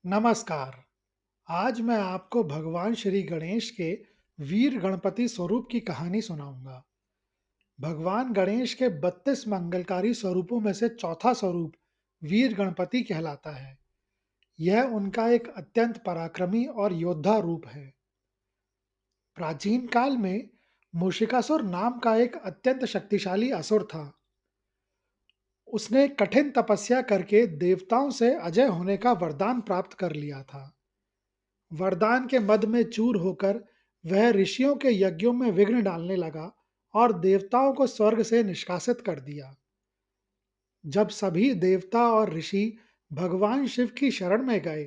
नमस्कार। आज मैं आपको भगवान श्री गणेश के वीर गणपति स्वरूप की कहानी सुनाऊंगा। भगवान गणेश के 32 मंगलकारी स्वरूपों में से चौथा स्वरूप वीर गणपति कहलाता है। यह उनका एक अत्यंत पराक्रमी और योद्धा रूप है। प्राचीन काल में मूषिकासुर नाम का एक अत्यंत शक्तिशाली असुर था। उसने कठिन तपस्या करके देवताओं से अजय होने का वरदान प्राप्त कर लिया था। वरदान के मद में चूर होकर वह ऋषियों के यज्ञों में विघ्न डालने लगा और देवताओं को स्वर्ग से निष्कासित कर दिया। जब सभी देवता और ऋषि भगवान शिव की शरण में गए,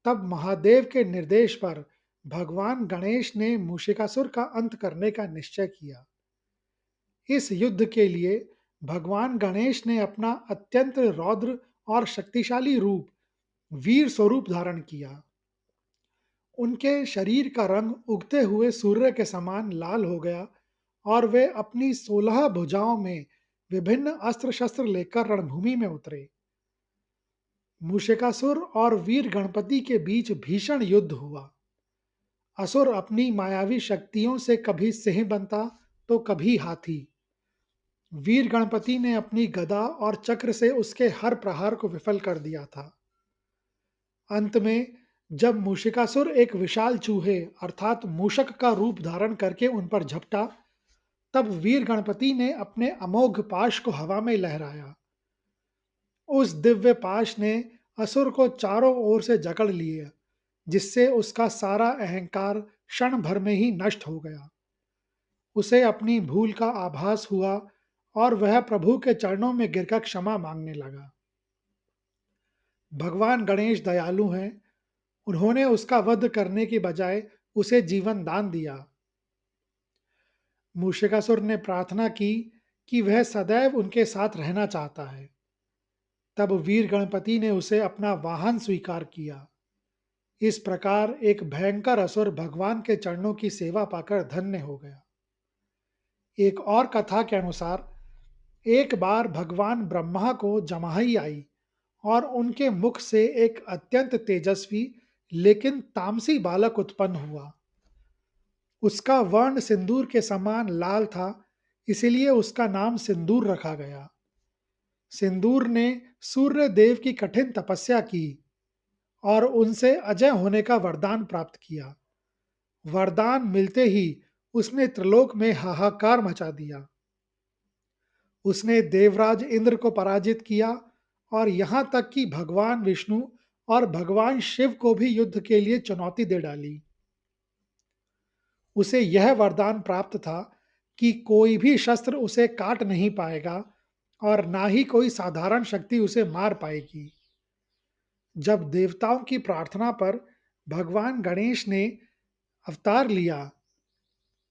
तब महादेव के निर्देश पर भगवान गणेश ने मूषिकासुर का अंत करने का निश्चय किया। इस युद्ध के लिए भगवान गणेश ने अपना अत्यंत रौद्र और शक्तिशाली रूप वीर स्वरूप धारण किया। उनके शरीर का रंग उगते हुए सूर्य के समान लाल हो गया और वे अपनी 16 भुजाओं में विभिन्न अस्त्र शस्त्र लेकर रणभूमि में उतरे। मूषिकासुर और वीर गणपति के बीच भीषण युद्ध हुआ। असुर अपनी मायावी शक्तियों से कभी सिंह बनता तो कभी हाथी। वीर गणपति ने अपनी गदा और चक्र से उसके हर प्रहार को विफल कर दिया था। अंत में जब मूषिकासुर एक विशाल चूहे अर्थात मूषक का रूप धारण करके उन पर झपटा, तब वीर गणपति ने अपने अमोघ पाश को हवा में लहराया। उस दिव्य पाश ने असुर को चारों ओर से जकड़ लिया, जिससे उसका सारा अहंकार क्षण भर में ही नष्ट हो गया। उसे अपनी भूल का आभास हुआ और वह प्रभु के चरणों में गिरकर क्षमा मांगने लगा। भगवान गणेश दयालु हैं। उन्होंने उसका वध करने की बजाय उसे जीवन दान दिया। मूषिकासुर ने प्रार्थना की कि वह सदैव उनके साथ रहना चाहता है। तब वीर गणपति ने उसे अपना वाहन स्वीकार किया। इस प्रकार एक भयंकर असुर भगवान के चरणों की सेवा पाकर धन्य हो गया। एक और कथा के अनुसार एक बार भगवान ब्रह्मा को जमाई आई और उनके मुख से एक अत्यंत तेजस्वी लेकिन तामसी बालक उत्पन्न हुआ। उसका वर्ण सिंदूर के समान लाल था, इसीलिए उसका नाम सिंदूर रखा गया। सिंदूर ने सूर्य देव की कठिन तपस्या की और उनसे अजय होने का वरदान प्राप्त किया। वरदान मिलते ही उसने त्रिलोक में हाहाकार मचा दिया। उसने देवराज इंद्र को पराजित किया और यहाँ तक कि भगवान विष्णु और भगवान शिव को भी युद्ध के लिए चुनौती दे डाली। उसे यह वरदान प्राप्त था कि कोई भी शस्त्र उसे काट नहीं पाएगा और ना ही कोई साधारण शक्ति उसे मार पाएगी। जब देवताओं की प्रार्थना पर भगवान गणेश ने अवतार लिया,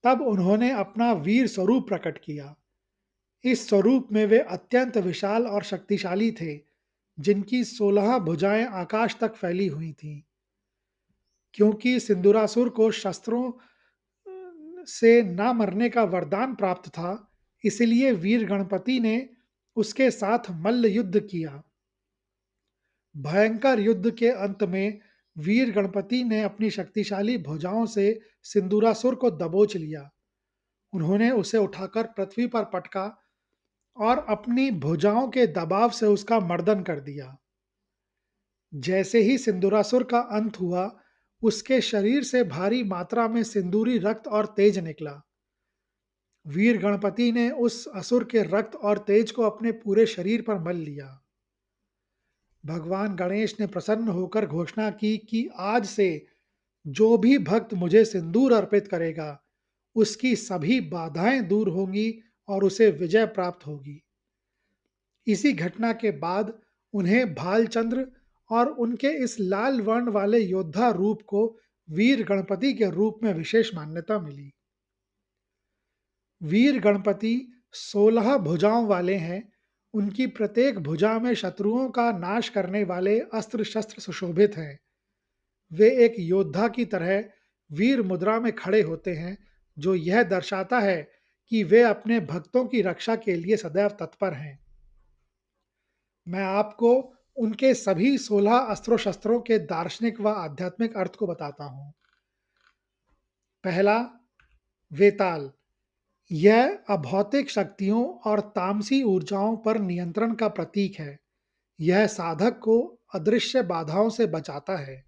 तब उन्होंने अपना वीर स्वरूप प्रकट किया। इस स्वरूप में वे अत्यंत विशाल और शक्तिशाली थे, जिनकी 16 भुजाएं आकाश तक फैली हुई थीं। क्योंकि सिंदूरासुर को शस्त्रों से ना मरने का वरदान प्राप्त था, इसलिए वीर गणपति ने उसके साथ मल्ल युद्ध किया। भयंकर युद्ध के अंत में वीर गणपति ने अपनी शक्तिशाली भुजाओं से सिंदूरासुर को दबोच लिया। उन्होंने उसे उठाकर पृथ्वी पर पटका और अपनी भुजाओं के दबाव से उसका मर्दन कर दिया। जैसे ही सिंदूरासुर का अंत हुआ, उसके शरीर से भारी मात्रा में सिंदूरी रक्त और तेज निकला। वीर गणपति ने उस असुर के रक्त और तेज को अपने पूरे शरीर पर मल लिया। भगवान गणेश ने प्रसन्न होकर घोषणा की कि आज से जो भी भक्त मुझे सिंदूर अर्पित करेगा, उसकी सभी बाधाएं दूर होंगी और उसे विजय प्राप्त होगी। इसी घटना के बाद उन्हें भालचंद्र और उनके इस लाल वर्ण वाले योद्धा रूप को वीर गणपति के रूप में विशेष मान्यता मिली। वीर गणपति 16 भुजाओं वाले हैं। उनकी प्रत्येक भुजा में शत्रुओं का नाश करने वाले अस्त्र शस्त्र सुशोभित हैं। वे एक योद्धा की तरह वीर मुद्रा में खड़े होते हैं, जो यह दर्शाता है कि वे अपने भक्तों की रक्षा के लिए सदैव तत्पर हैं। मैं आपको उनके सभी 16 अस्त्रों शस्त्रों के दार्शनिक व आध्यात्मिक अर्थ को बताता हूँ। पहला, वेताल। यह अभौतिक शक्तियों और तामसी ऊर्जाओं पर नियंत्रण का प्रतीक है। यह साधक को अदृश्य बाधाओं से बचाता है।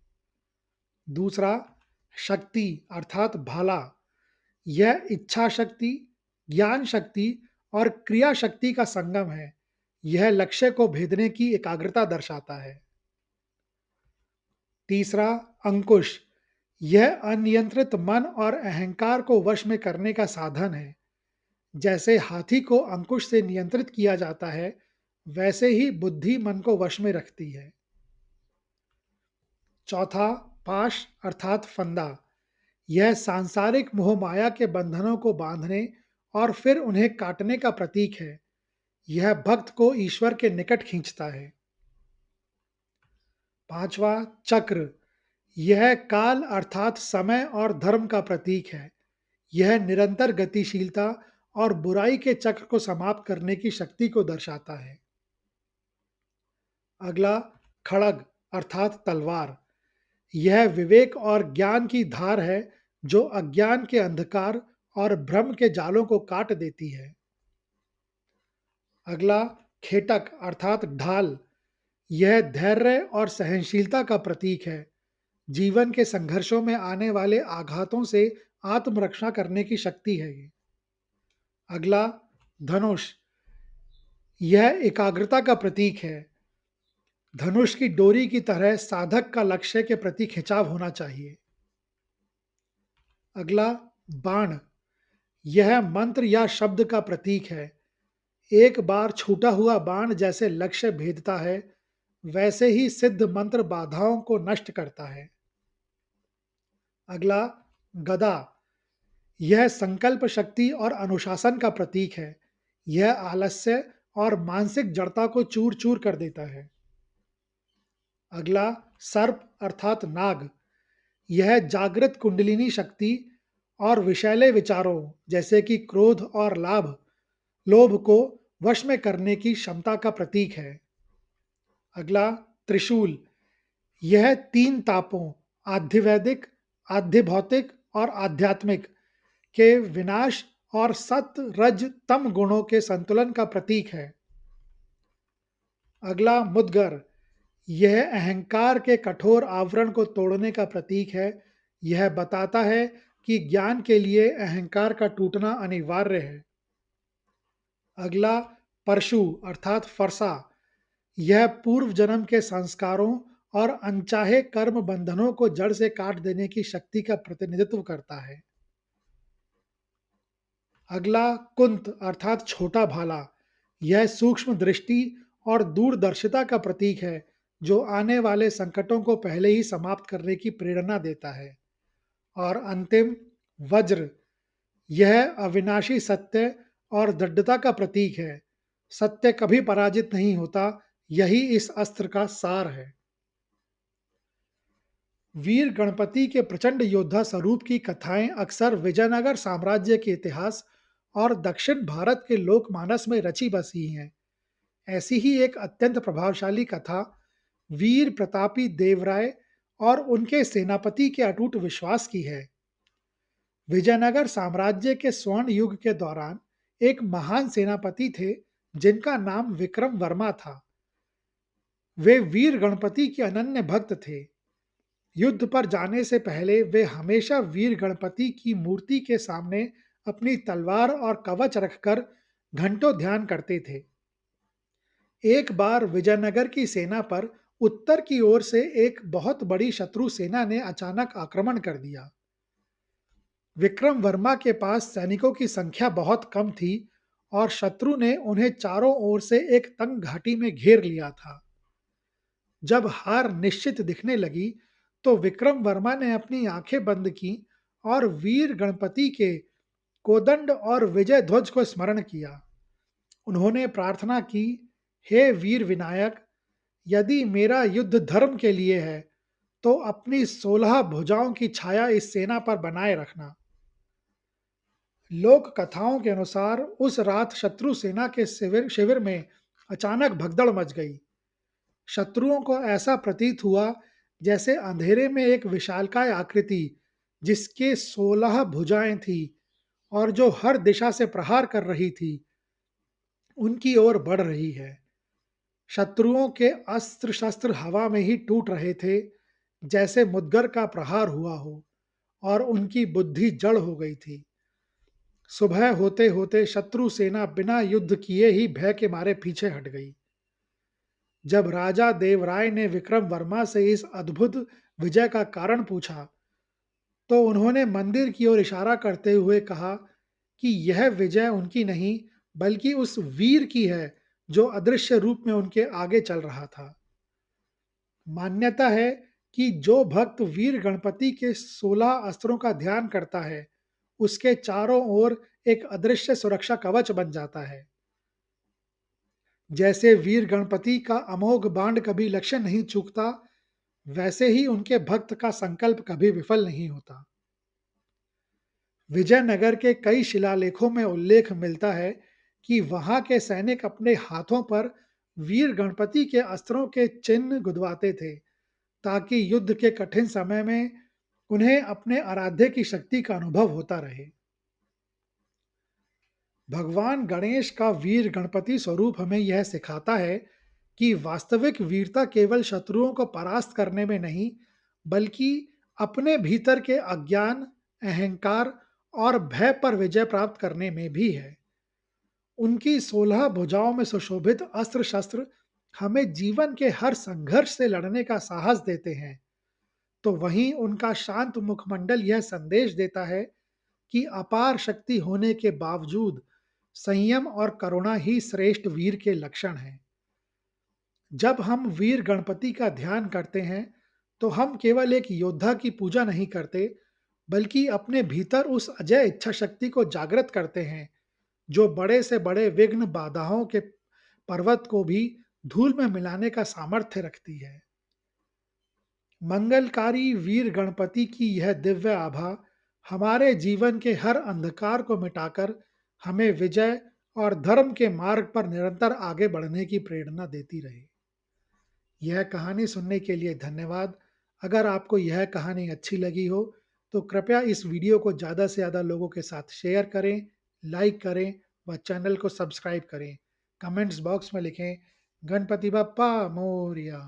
दूसरा, शक्ति अर्थात भाला। यह इच्छा शक्ति, ज्ञान शक्ति और क्रिया शक्ति का संगम है। यह लक्ष्य को भेदने की एकाग्रता दर्शाता है। तीसरा, अंकुश। यह अनियंत्रित मन और अहंकार को वश में करने का साधन है। जैसे हाथी को अंकुश से नियंत्रित किया जाता है, वैसे ही बुद्धि मन को वश में रखती है। चौथा, पाश अर्थात फंदा। यह सांसारिक मोह माया के बंधनों को बांधने और फिर उन्हें काटने का प्रतीक है। यह भक्त को ईश्वर के निकट खींचता है। पांचवा, चक्र। यह काल अर्थात समय और धर्म का प्रतीक है। यह निरंतर गतिशीलता और बुराई के चक्र को समाप्त करने की शक्ति को दर्शाता है। अगला, खड़ग अर्थात तलवार। यह विवेक और ज्ञान की धार है जो अज्ञान के अंधकार और भ्रम के जालों को काट देती है। अगला, खेटक अर्थात ढाल। यह धैर्य और सहनशीलता का प्रतीक है। जीवन के संघर्षों में आने वाले आघातों से आत्मरक्षा करने की शक्ति है ये। अगला, धनुष। यह एकाग्रता का प्रतीक है। धनुष की डोरी की तरह साधक का लक्ष्य के प्रति खिंचाव होना चाहिए। अगला, बाण। यह मंत्र या शब्द का प्रतीक है। एक बार छूटा हुआ बाण जैसे लक्ष्य भेदता है, वैसे ही सिद्ध मंत्र बाधाओं को नष्ट करता है। अगला, गदा। यह संकल्प शक्ति और अनुशासन का प्रतीक है। यह आलस्य और मानसिक जड़ता को चूर चूर कर देता है। अगला, सर्प अर्थात नाग। यह जागृत कुंडलिनी शक्ति और विषैले विचारों जैसे कि क्रोध और लोभ को वश में करने की क्षमता का प्रतीक है। अगला, त्रिशूल। यह तीन तापों आध्यात्मिक, आध्य भौतिक और आध्यात्मिक के विनाश और सत रज तम गुणों के संतुलन का प्रतीक है। अगला, मुद्गर। यह अहंकार के कठोर आवरण को तोड़ने का प्रतीक है। यह बताता है कि ज्ञान के लिए अहंकार का टूटना अनिवार्य है। अगला, परशु अर्थात फरसा। यह पूर्व जन्म के संस्कारों और अनचाहे कर्म बंधनों को जड़ से काट देने की शक्ति का प्रतिनिधित्व करता है। अगला, कुंत अर्थात छोटा भाला। यह सूक्ष्म दृष्टि और दूरदर्शिता का प्रतीक है जो आने वाले संकटों को पहले ही समाप्त करने की प्रेरणा देता है। और अंतिम, वज्र। यह अविनाशी सत्य और दृढ़ता का प्रतीक है। सत्य कभी पराजित नहीं होता, यही इस अस्त्र का सार है। वीर गणपति के प्रचंड योद्धा स्वरूप की कथाएं अक्सर विजयनगर साम्राज्य के इतिहास और दक्षिण भारत के लोकमानस में रची बसी हैं। ऐसी ही एक अत्यंत प्रभावशाली कथा वीर प्रतापी देवराय और उनके सेनापति के अटूट विश्वास की है। विजयनगर साम्राज्य के स्वर्ण युग के दौरान एक महान सेनापति थे जिनका नाम विक्रम वर्मा था। वे वीर गणपति के अनन्य भक्त थे। युद्ध पर जाने से पहले वे हमेशा वीर गणपति की मूर्ति के सामने अपनी तलवार और कवच रखकर घंटों ध्यान करते थे। एक बार विजयनगर की सेना पर उत्तर की ओर से एक बहुत बड़ी शत्रु सेना ने अचानक आक्रमण कर दिया। विक्रम वर्मा के पास सैनिकों की संख्या बहुत कम थी और शत्रु ने उन्हें चारों ओर से एक तंग घाटी में घेर लिया था। जब हार निश्चित दिखने लगी तो विक्रम वर्मा ने अपनी आंखें बंद की और वीर गणपति के कोदंड और विजय ध्वज को स्मरण किया। उन्होंने प्रार्थना की, हे वीर विनायक, यदि मेरा युद्ध धर्म के लिए है तो अपनी 16 भुजाओं की छाया इस सेना पर बनाए रखना। लोक कथाओं के अनुसार उस रात शत्रु सेना के शिविर शिविर में अचानक भगदड़ मच गई। शत्रुओं को ऐसा प्रतीत हुआ जैसे अंधेरे में एक विशालकाय आकृति जिसके 16 भुजाएं थी और जो हर दिशा से प्रहार कर रही थी, उनकी ओर बढ़ रही है। शत्रुओं के अस्त्र शस्त्र हवा में ही टूट रहे थे, जैसे मुदगर का प्रहार हुआ हो, और उनकी बुद्धि जड़ हो गई थी। सुबह होते होते शत्रु सेना बिना युद्ध किए ही भय के मारे पीछे हट गई। जब राजा देवराय ने विक्रम वर्मा से इस अद्भुत विजय का कारण पूछा, तो उन्होंने मंदिर की ओर इशारा करते हुए कहा कि यह विजय उनकी नहीं, बल्कि उस वीर की है जो अदृश्य रूप में उनके आगे चल रहा था। मान्यता है कि जो भक्त वीर गणपति के 16 अस्त्रों का ध्यान करता है, उसके चारों ओर एक अदृश्य सुरक्षा कवच बन जाता है। जैसे वीर गणपति का अमोघ बाण कभी लक्ष्य नहीं चूकता, वैसे ही उनके भक्त का संकल्प कभी विफल नहीं होता। विजयनगर के कई शिलालेखों में उल्लेख मिलता है कि वहां के सैनिक अपने हाथों पर वीर गणपति के अस्त्रों के चिन्ह गुदवाते थे, ताकि युद्ध के कठिन समय में उन्हें अपने आराध्य की शक्ति का अनुभव होता रहे। भगवान गणेश का वीर गणपति स्वरूप हमें यह सिखाता है कि वास्तविक वीरता केवल शत्रुओं को परास्त करने में नहीं, बल्कि अपने भीतर के अज्ञान, अहंकार और भय पर विजय प्राप्त करने में भी है। उनकी 16 भुजाओं में सुशोभित अस्त्र शस्त्र हमें जीवन के हर संघर्ष से लड़ने का साहस देते हैं, तो वहीं उनका शांत मुखमंडल यह संदेश देता है कि अपार शक्ति होने के बावजूद संयम और करुणा ही श्रेष्ठ वीर के लक्षण हैं। जब हम वीर गणपति का ध्यान करते हैं, तो हम केवल एक योद्धा की पूजा नहीं करते, बल्कि अपने भीतर उस अजय इच्छा शक्ति को जागृत करते हैं, जो बड़े से बड़े विघ्न बाधाओं के पर्वत को भी धूल में मिलाने का सामर्थ्य रखती है। मंगलकारी वीर गणपति की यह दिव्य आभा हमारे जीवन के हर अंधकार को मिटाकर हमें विजय और धर्म के मार्ग पर निरंतर आगे बढ़ने की प्रेरणा देती रहे। यह कहानी सुनने के लिए धन्यवाद। अगर आपको यह कहानी अच्छी लगी हो, तो कृपया इस वीडियो को ज़्यादा से ज़्यादा लोगों के साथ शेयर करें, लाइक करें व चैनल को सब्सक्राइब करें। कमेंट्स बॉक्स में लिखें, गणपति बप्पा मोरया।